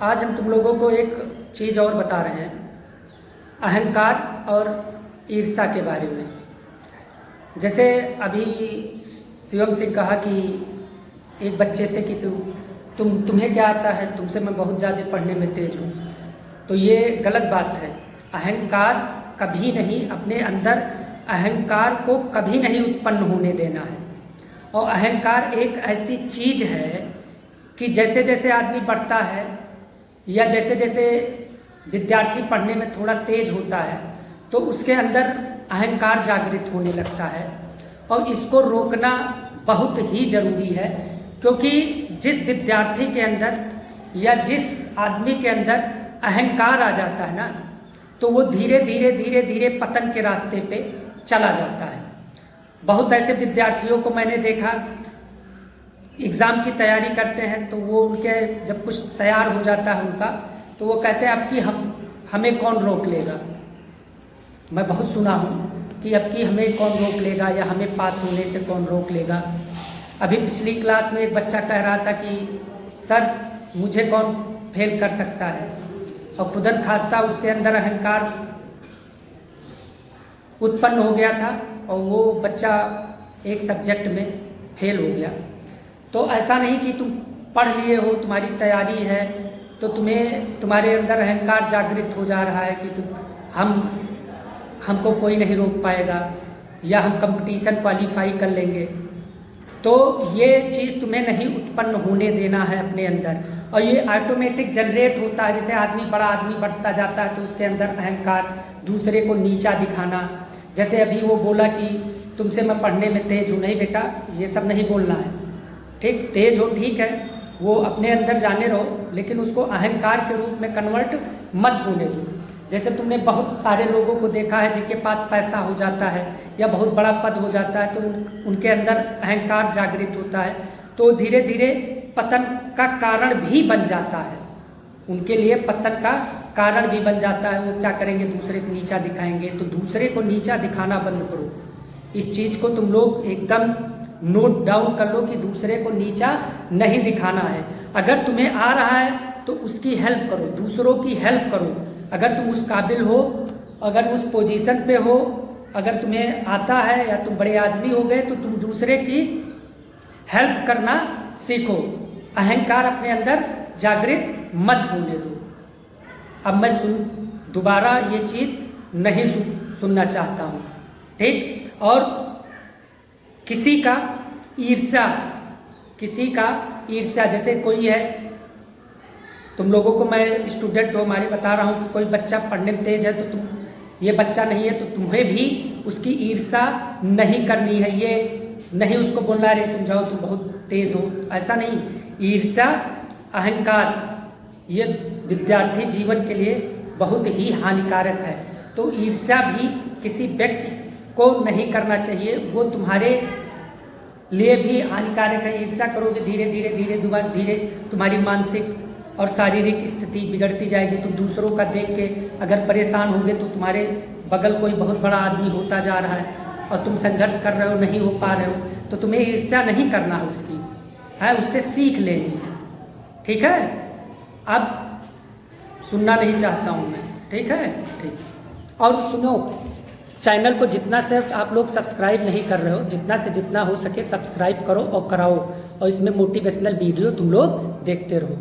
आज हम तुम लोगों को एक चीज़ और बता रहे हैं, अहंकार और ईर्ष्या के बारे में। जैसे अभी शिवम से कहा कि एक बच्चे से कि तुम्हें क्या आता है, तुमसे मैं बहुत ज़्यादा पढ़ने में तेज हूँ, तो ये गलत बात है। अहंकार कभी नहीं, अपने अंदर अहंकार को कभी नहीं उत्पन्न होने देना है। और अहंकार एक ऐसी चीज़ है कि जैसे जैसे आदमी बढ़ता है या जैसे जैसे विद्यार्थी पढ़ने में थोड़ा तेज होता है तो उसके अंदर अहंकार जागृत होने लगता है, और इसको रोकना बहुत ही ज़रूरी है। क्योंकि जिस विद्यार्थी के अंदर या जिस आदमी के अंदर अहंकार आ जाता है ना, तो वो धीरे धीरे धीरे धीरे पतन के रास्ते पे चला जाता है। बहुत ऐसे विद्यार्थियों को मैंने देखा, एग्ज़ाम की तैयारी करते हैं तो वो उनके जब कुछ तैयार हो जाता है उनका, तो वो कहते हैं अब कि हमें कौन रोक लेगा। मैं बहुत सुना हूँ कि अब कि हमें कौन रोक लेगा या हमें पास होने से कौन रोक लेगा। अभी पिछली क्लास में एक बच्चा कह रहा था कि सर मुझे कौन फेल कर सकता है, और खुदन खास्ता उसके अंदर अहंकार उत्पन्न हो गया था और वो बच्चा एक सब्जेक्ट में फेल हो गया। तो ऐसा नहीं कि तुम पढ़ लिए हो, तुम्हारी तैयारी है, तो तुम्हारे अंदर अहंकार जागृत हो जा रहा है कि हमको कोई नहीं रोक पाएगा या हम कंपटीशन क्वालिफाई कर लेंगे। तो ये चीज़ तुम्हें नहीं उत्पन्न होने देना है अपने अंदर, और ये ऑटोमेटिक जनरेट होता है। जैसे बड़ा आदमी बढ़ता जाता है तो उसके अंदर अहंकार, दूसरे को नीचा दिखाना। जैसे अभी वो बोला कि तुमसे मैं पढ़ने में तेज हूँ, नहीं बेटा ये सब नहीं बोलना है, ठीक। तेज हो ठीक है, वो अपने अंदर जाने रहो, लेकिन उसको अहंकार के रूप में कन्वर्ट मत होने दो। जैसे तुमने बहुत सारे लोगों को देखा है जिनके पास पैसा हो जाता है या बहुत बड़ा पद हो जाता है तो उनके अंदर अहंकार जागृत होता है, तो धीरे धीरे पतन का कारण भी बन जाता है। उनके लिए पतन का कारण भी बन जाता है। वो क्या करेंगे, दूसरे को नीचा दिखाएंगे। तो दूसरे को नीचा दिखाना बंद करो। इस चीज़ को तुम लोग एकदम नोट डाउन कर लो कि दूसरे को नीचा नहीं दिखाना है। अगर तुम्हें आ रहा है तो उसकी हेल्प करो, दूसरों की हेल्प करो। अगर तुम उस काबिल हो, अगर उस पोजीशन पे हो, अगर तुम्हें आता है या तुम बड़े आदमी हो गए तो तुम दूसरे की हेल्प करना सीखो। अहंकार अपने अंदर जागृत मत होने दो। अब मैं दोबारा ये चीज़ नहीं सुनना चाहता हूँ, ठीक। और किसी का ईर्ष्या जैसे कोई है, तुम लोगों को मैं स्टूडेंट हो हमारे बता रहा हूँ कि कोई बच्चा पढ़ने में तेज है तो तुम ये बच्चा नहीं है तो तुम्हें भी उसकी ईर्ष्या नहीं करनी है। ये नहीं उसको बोलना है तुम जाओ तुम बहुत तेज हो, ऐसा नहीं। ईर्ष्या, अहंकार ये विद्यार्थी जीवन के लिए बहुत ही हानिकारक है। तो ईर्ष्या भी किसी व्यक्ति को नहीं करना चाहिए, वो तुम्हारे लिए भी हानिकारक है। ईर्ष्या करोगे धीरे धीरे तुम्हारी मानसिक और शारीरिक स्थिति बिगड़ती जाएगी। तुम दूसरों का देख के अगर परेशान होगे तो तुम्हारे बगल कोई बहुत बड़ा आदमी होता जा रहा है और तुम संघर्ष कर रहे हो, नहीं हो पा रहे हो, तो तुम्हें ईर्ष्या नहीं करना है उसकी, है उससे सीख लेनी है, ठीक है। अब सुनना नहीं चाहता हूँ मैं, ठीक है, ठीक। और सुनो, चैनल को जितना से आप लोग सब्सक्राइब नहीं कर रहे हो, जितना से जितना हो सके सब्सक्राइब करो और कराओ, और इसमें मोटिवेशनल वीडियो तुम लोग देखते रहो।